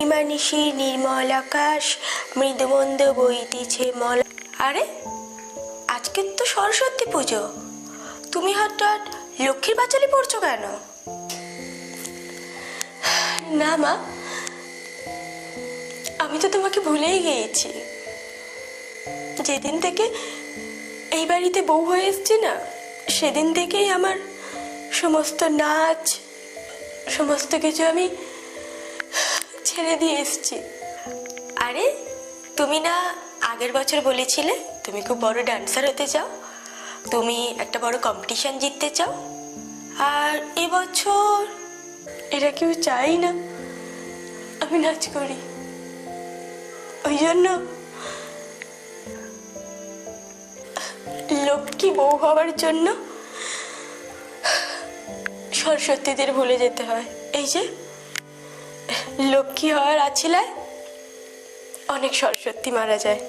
পূর্ণিমা নিশির নির্মল আকাশ, মৃদুমন্দ বইতেছে মল। আরে আজকে তো সরস্বতী পুজো, তুমি হঠাৎ লক্ষ্মীর পাঁচালি পড়ছো কেন? না মা, আমি তো তোমাকে ভুলেই গিয়েছি। যেদিন থেকে এই বাড়িতে বউ হয়ে এসছি না, সেদিন থেকেই আমার সমস্ত নাচ, সমস্ত কিছু আমি ছেড়ে দিয়ে এসছি। আরে তুমি না আগের বছর বলেছিলে তুমি খুব বড় ডান্সার হতে চাও, তুমি একটা বড় কম্পিটিশন জিততে চাও। আর এবছর এরা কেউ চাই না আমি নাচ করি। ওই জন্য লক্ষ্মী বউ হওয়ার জন্য সরস্বতীদের ভুলে যেতে হয়। এই যে লক্ষ্মী হওয়ার আছিলায় অনেক সরস্বতী মারা যায়।